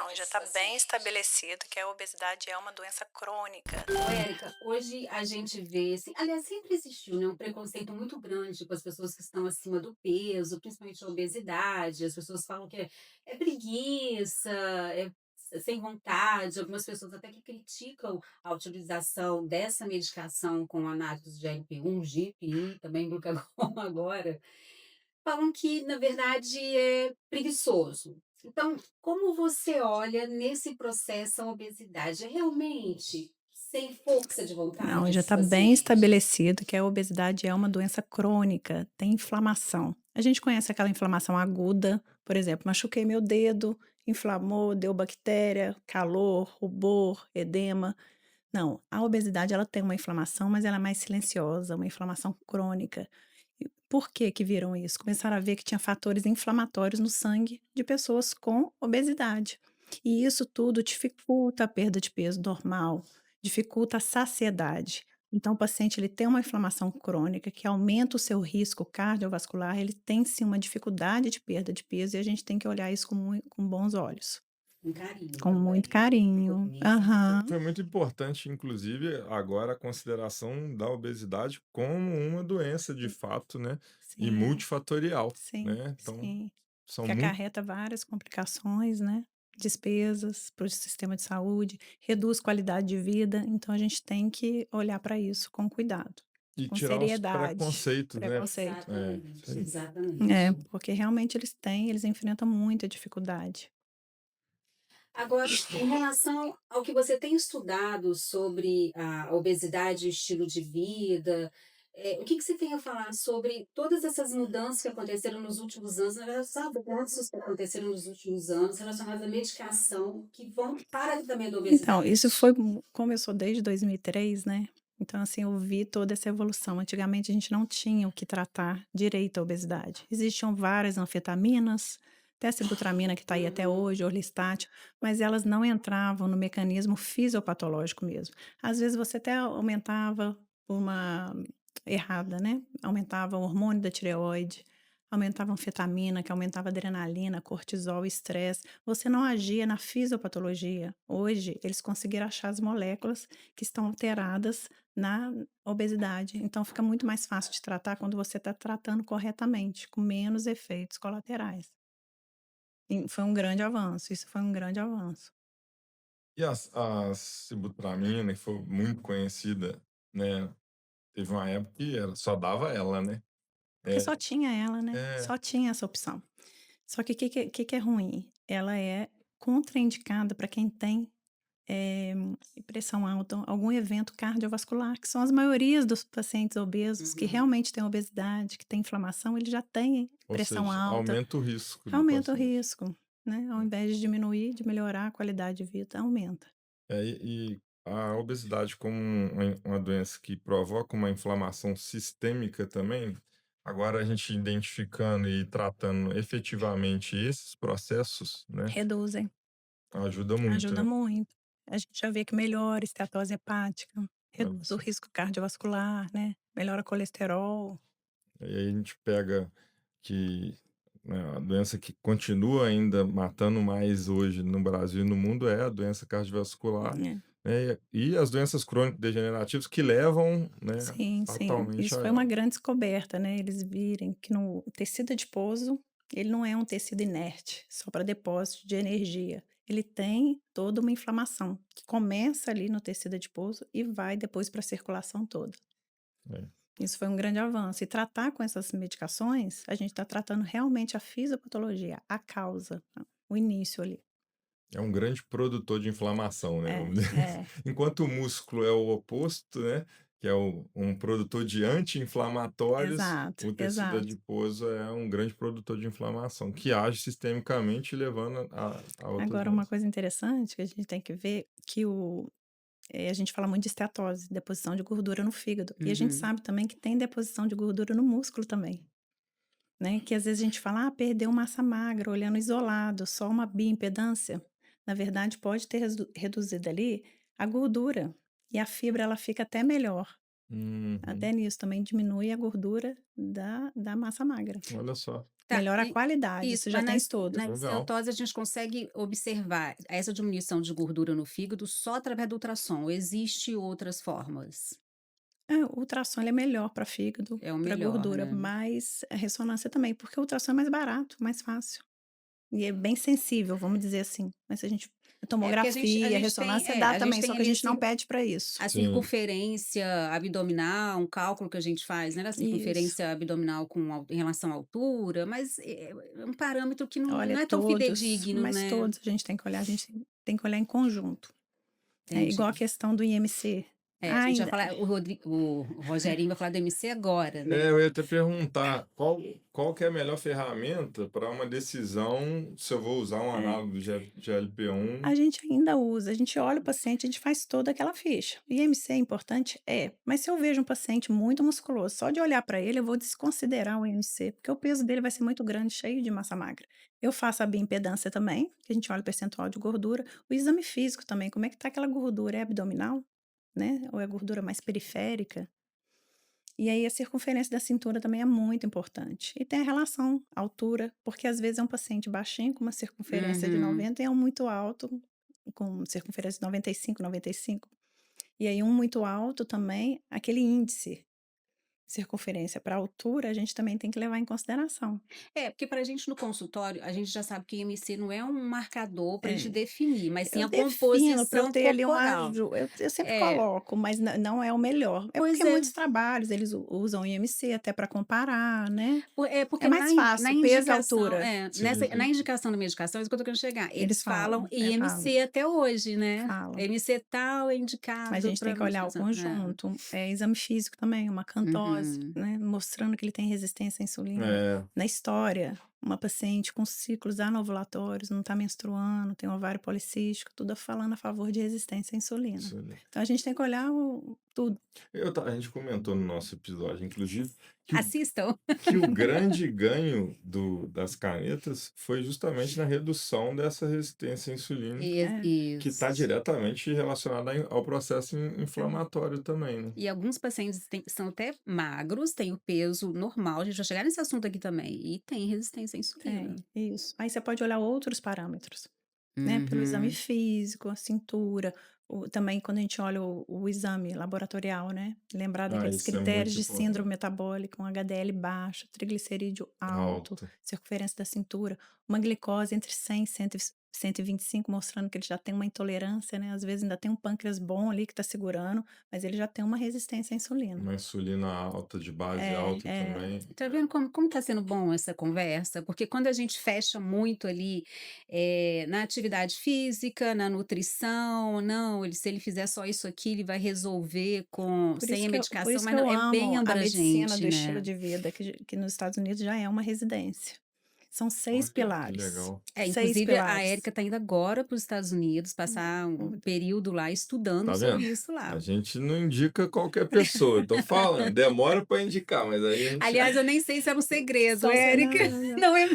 Não, já desses está bem pacientes? estabelecido que a obesidade é uma doença crônica. Ô, Érica, hoje a gente vê, assim, aliás, sempre existiu, né, um preconceito muito grande com as pessoas que estão acima do peso, principalmente a obesidade. As pessoas falam que é preguiça, é sem vontade. Algumas pessoas até que criticam a utilização dessa medicação com análise de GLP-1, GIP, também glucagon agora. Falam que, na verdade, é preguiçoso. Então, como você olha nesse processo a obesidade? É realmente sem força de vontade Não, já esses está bem pacientes? estabelecido que a obesidade é uma doença crônica, tem inflamação. A gente conhece aquela inflamação aguda, por exemplo, machuquei meu dedo, inflamou, deu bactéria, calor, rubor, edema. Não, a obesidade ela tem uma inflamação, mas ela é mais silenciosa, uma inflamação crônica. E por que que viram isso? Começaram a ver que tinha fatores inflamatórios no sangue de pessoas com obesidade. E isso tudo dificulta a perda de peso normal, dificulta a saciedade. Então, o paciente ele tem uma inflamação crônica que aumenta o seu risco cardiovascular, ele tem sim uma dificuldade de perda de peso e a gente tem que olhar isso com bons olhos, Com carinho com muito também, carinho. porque Aham. Foi muito importante, inclusive, agora a consideração da obesidade como uma doença de fato, né, e Sim, multifatorial, sim, né, então sim. são Que muito acarreta várias complicações, né, despesas para o sistema de saúde, reduz qualidade de vida, então a gente tem que olhar para isso com cuidado, e com tirar os seriedade, preconceitos, né. preconceito. É, isso exatamente, aí. É, exatamente. porque realmente eles enfrentam muita dificuldade. Agora, em relação ao que você tem estudado sobre a obesidade e o estilo de vida, o que que você tem a falar sobre todas essas mudanças que aconteceram nos últimos anos, na verdade, só mudanças que aconteceram nos últimos anos relacionadas à medicação que vão para o tratamento da Então, isso obesidade? foi começou desde 2003, né, então assim, eu vi toda essa evolução. Antigamente a gente não tinha o que tratar direito a obesidade. Existiam várias anfetaminas, até a sibutramina que está aí até Uhum. hoje, orlistat, mas elas não entravam no mecanismo fisiopatológico mesmo. Às vezes você até aumentava por uma errada, né, aumentava o hormônio da tireoide, aumentava a anfetamina, que aumentava a adrenalina, cortisol, estresse. Você não agia na fisiopatologia. Hoje, eles conseguiram achar as moléculas que estão alteradas na obesidade. Então, fica muito mais fácil de tratar quando você está tratando corretamente, com menos efeitos colaterais. E foi um grande avanço. Isso foi um grande avanço. E a sibutramina, que foi muito conhecida, né, teve uma época que era só dava ela, né. Porque É, só tinha ela, né? é, Só tinha essa opção. Só que o que é ruim? Ela é contraindicada para quem tem eh, pressão alta, algum evento cardiovascular, que são as maiorias dos pacientes obesos que Uhum. realmente têm obesidade, que têm inflamação, eles já têm ou pressão seja, alta, aumenta o risco do aumenta o paciente. risco, né? Ao Né. invés de diminuir, de melhorar a qualidade de vida, aumenta. E a obesidade como uma doença que provoca uma inflamação sistêmica também, agora a gente identificando e tratando efetivamente esses processos, né, Reduzem, ajuda muito, ajuda né. muito. A gente já vê que melhora a esteatose hepática, Olha reduz o só. risco cardiovascular, né? Melhora o colesterol. E aí a gente pega que, né, a doença que continua ainda matando mais hoje no Brasil e no mundo é a doença cardiovascular, Né? né, e as doenças crônicas degenerativas que levam, né, Sim, sim. fatalmente Isso a foi uma ela. grande descoberta, né, eles virem que no tecido adiposo, ele não é um tecido inerte, só para depósito de energia. Ele tem toda uma inflamação, que começa ali no tecido adiposo e vai depois para a circulação toda. É. Isso foi um grande avanço. E tratar com essas medicações, a gente está tratando realmente a fisiopatologia, a causa, o início ali. É um grande produtor de inflamação, né, É, vamos dizer. é, Enquanto o músculo é o oposto, né, que é um produtor de anti-inflamatórios, exato, o tecido exato. adiposo é um grande produtor de inflamação, que age sistemicamente, levando a outras Agora uma doenças. coisa interessante que a gente tem que ver, que a gente fala muito de esteatose, deposição de gordura no fígado. E a gente Uhum. sabe também que tem deposição de gordura no músculo também, né? Que às vezes a gente fala, ah, perdeu massa magra, olhando isolado, só uma bioimpedância. Na verdade, pode ter reduzido ali a gordura. E a fibra, ela fica até melhor. Uhum. Até nisso também diminui a gordura da massa magra. Olha só. Tá, melhora a qualidade, isso, isso já mas tem estudo. na Legal. steatose a gente consegue observar essa diminuição de gordura no fígado só através do ultrassom, ou existe outras formas? O ultrassom ele é melhor para fígado, É o para melhor, gordura, né? mas a ressonância também, porque o ultrassom é mais barato, mais fácil. E é bem sensível, vamos dizer assim. Mas se a gente a É, porque a tomografia, gente tem ressonância dá a gente também, só tem que a ali gente não pede para isso. a Sim. circunferência abdominal, um cálculo que a gente faz, né, da Isso. circunferência abdominal com em relação à altura, mas é um parâmetro que não Olha, é tão todos, fidedigno, mas né. todos a gente tem que olhar, a gente tem que olhar em conjunto. É igual a Entendi. questão do IMC. É, a gente vai Ainda falar o Rogerinho vai falar do MC agora, né. Eu ia até perguntar qual que é a melhor ferramenta para uma decisão se eu vou usar um é. análogo do GLP-1. A gente ainda usa, a gente olha o paciente, a gente faz toda aquela ficha. O IMC é importante? É, mas se eu vejo um paciente muito musculoso, só de olhar para ele, eu vou desconsiderar o IMC, porque o peso dele vai ser muito grande, cheio de massa magra. Eu faço a bioimpedância também, que a gente olha o percentual de gordura. O exame físico também, como é que tá aquela gordura? É abdominal, né? Ou é gordura mais periférica? E aí a circunferência da cintura também é muito importante. E tem a relação altura, porque às vezes é um paciente baixinho com uma circunferência de Uhum. 90 e é um muito alto com circunferência de 95, 95. E aí um muito alto também, aquele índice circunferência para altura, a gente também tem que levar em consideração. É, porque pra gente no consultório, a gente já sabe que o IMC não é um marcador pra gente É. definir, mas sim Eu a defino para eu composição ter ali um corporal. aju eu sempre É, coloco, mas não é o melhor. É pois porque é. muitos trabalhos eles usam IMC até para comparar, né. Porque É mais na fácil, peso e indicação altura. na Sim. indicação da medicação, é isso que eu tô querendo chegar, eles Eles falam falam, falam, IMC até hoje, né. falam. IMC tal é Mas a indicado gente tem para que olhar o medicação. É. conjunto, exame físico também, uma cantose, Uhum. né, mostrando que ele tem resistência à insulina. É, Na história, uma paciente com ciclos anovulatórios, não está menstruando, tem ovário policístico, tudo falando a favor de resistência à insulina. isso ali. Então a gente tem que olhar tudo. A gente comentou no nosso episódio, inclusive, que o, Assistam. que o grande ganho das canetas foi justamente na redução dessa resistência à insulina, É, que está Isso. diretamente relacionada ao processo inflamatório também, né? E alguns pacientes são até magros, têm o peso normal, a gente vai chegar nesse assunto aqui também, e tem resistência à insulina. tem, isso. Aí você pode olhar outros parâmetros. Né, pelo exame Uhum. físico, a cintura, também quando a gente olha o exame laboratorial, né, lembrar Ah, daqueles isso é critérios muito de síndrome importante. metabólica, um HDL baixo, triglicerídeo alto, Alto. circunferência da cintura, uma glicose entre 100 e 125, mostrando que ele já tem uma intolerância, né, às vezes ainda tem um pâncreas bom ali que está segurando, mas ele já tem uma resistência à insulina. Uma insulina alta, de base É, alta é. também. Tá vendo como tá sendo bom essa conversa? Porque quando a gente fecha muito ali, na atividade física, na nutrição, não, se ele fizer só isso aqui, ele vai resolver sem a Por medicação, isso que mas não, eu é bem amo a medicina abrangente, do estilo né. de vida, que nos Estados Unidos já é uma residência. São 6 Olha, que pilares, legal. É, 6 inclusive a pilares. Érica tá indo agora para os Estados Unidos, passar um Hum, período lá estudando Tá sobre vendo? isso A lá. gente não indica qualquer pessoa. Eu tô falando, demora para indicar, mas aí a gente Aliás, eu nem sei se era um segredo, Érica, não, não, não. não é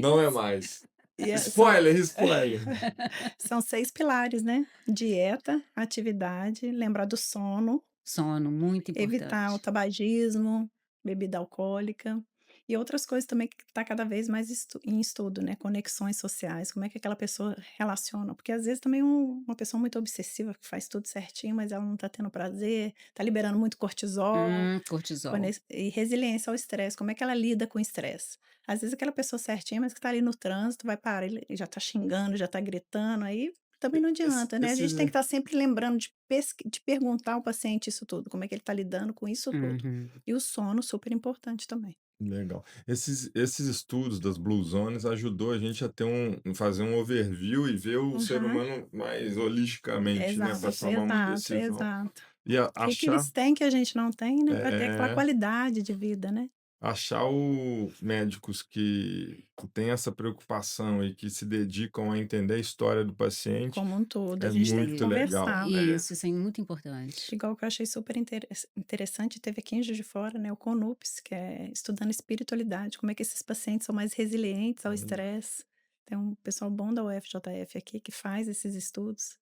não é mais. mais. E são Spoiler, spoiler. são 6 pilares, né, dieta, atividade, lembrar do sono, Sono, muito evitar o importante. tabagismo, bebida alcoólica e outras coisas também que está cada vez mais em estudo, né? Conexões sociais, como é que aquela pessoa relaciona. Porque às vezes também uma pessoa muito obsessiva que faz tudo certinho, mas ela não está tendo prazer, está liberando muito cortisol, Cortisol. e resiliência ao estresse, como é que ela lida com o estresse. Às vezes aquela pessoa certinha, mas que está ali no trânsito, vai parar, ele já está xingando, já está gritando, aí também não adianta, né? A gente tem que Esses, estar sempre lembrando de perguntar ao paciente isso tudo, como é que ele está lidando com isso tudo. Uhum. E o sono, super importante também. legal. Esses estudos das Blue Zones ajudou a gente a ter fazer um overview e ver o ser Uhum. humano mais holisticamente, né, para Exato, tomar uma exato, decisão. exato. E O que que achar eles têm que a gente não tem, né, para ter aquela é, qualidade de vida, né? achar médicos que têm essa preocupação e que se dedicam a entender a história do paciente Como um todo, a é gente tem que muito legal. conversar. Isso é muito importante. Igual que eu achei super interessante, teve aqui em Juiz de Fora, né, o CONUPS, que é estudando espiritualidade, como é que esses pacientes são mais resilientes ao estresse. Tem um pessoal bom da UFJF aqui que faz esses estudos.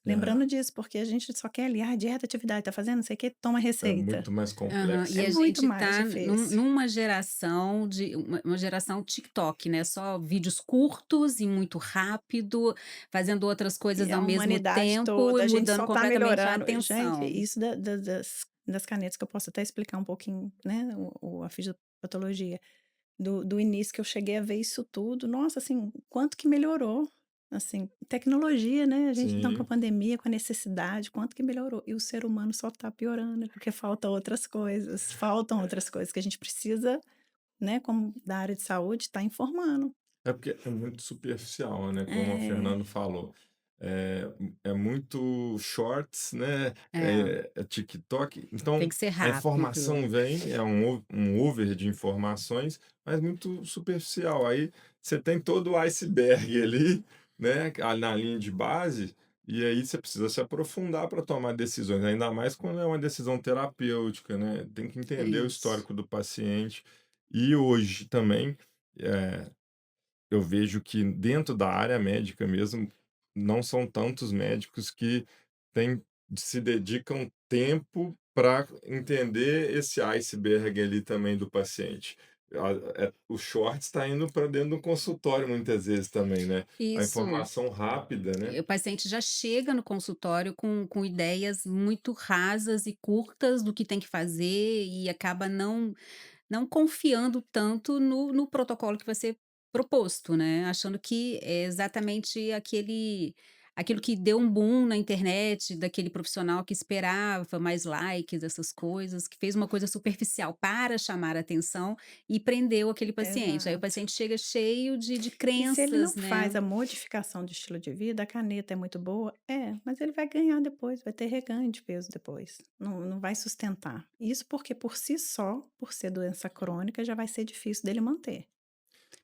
É, Lembrando disso, porque a gente só quer ali, dieta, atividade, tá fazendo não sei o quê, toma é receita. muito mais Aham. complexo. E É a muito gente mais tá difícil. numa geração de uma geração TikTok, né, só vídeos curtos e muito rápido, fazendo outras E coisas a ao mesmo humanidade tempo e toda, a gente mudando só tá completamente a melhorando. Gente, atenção. isso das canetas que eu posso até explicar um pouquinho, né, a fisiopatologia. Do início que eu cheguei a ver isso tudo, nossa, assim, quanto que melhorou, assim, tecnologia, né, a gente então com a Sim. pandemia, com a necessidade, quanto que melhorou. E o ser humano só tá piorando, porque faltam outras coisas que a gente precisa, né, como da área de saúde, tá informando. É porque é muito superficial, né, como o É, Fernando falou. É é muito shorts, né, É, é TikTok, tem então que ser a rápido. informação vem, é um over de informações, mas muito superficial. Aí você tem todo o iceberg ali, né, na linha de base, e aí você precisa se aprofundar para tomar decisões, ainda mais quando é uma decisão terapêutica, né, tem que É entender o isso. histórico do paciente. E hoje também, eh eu vejo que dentro da área médica mesmo, não são tantos médicos que se dedicam tempo para entender esse iceberg ali também do paciente. O short está indo para dentro do consultório muitas vezes também, né? A Isso. informação rápida, né? O paciente já chega no consultório com ideias muito rasas e curtas do que tem que fazer e acaba não confiando tanto no protocolo que vai ser proposto, né, achando que é exatamente aquilo que deu um boom na internet, daquele profissional que esperava mais likes, essas coisas, que fez uma coisa superficial para chamar a atenção e prendeu aquele paciente. Aí o exato. paciente chega cheio de E se ele não crenças, né. faz a modificação de estilo de vida, a caneta é muito boa? É, mas ele vai ganhar depois, vai ter reganho de peso depois. Não vai sustentar. Isso porque por si só, por ser doença crônica, já vai ser difícil dele manter.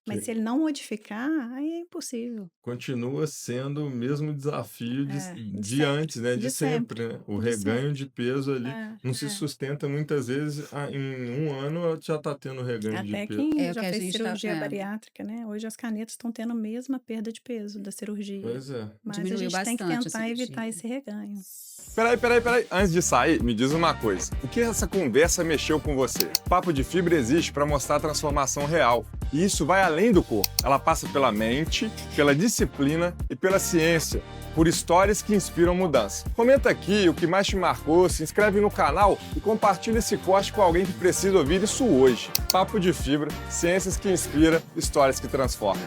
Mas se Que ele não modificar, aí é impossível. continua sendo o mesmo desafio É, de de sempre, antes, né, de de sempre, sempre, né. O de reganho sempre. de peso ali É, não se é. sustenta muitas vezes, em um ano já está tendo reganho de Até peso. quem É o já que a fez gente tá cirurgia bariátrica, né? Hoje as canetas estão tendo a mesma perda de peso da cirurgia. Pois é. Mas a diminuiu gente tem que bastante a tentar evitar cirurgia. esse reganho. Peraí. Antes de sair, me diz uma coisa. O que essa conversa mexeu com você? Papo de Fibra existe para mostrar a transformação real. E isso vai além do corpo. Ela passa pela mente, pela disciplina e pela ciência. Por histórias que inspiram mudança. Comenta aqui o que mais te marcou, se inscreve no canal e compartilha esse corte com alguém que precisa ouvir isso hoje. Papo de Fibra, ciências que inspiram, histórias que transformam.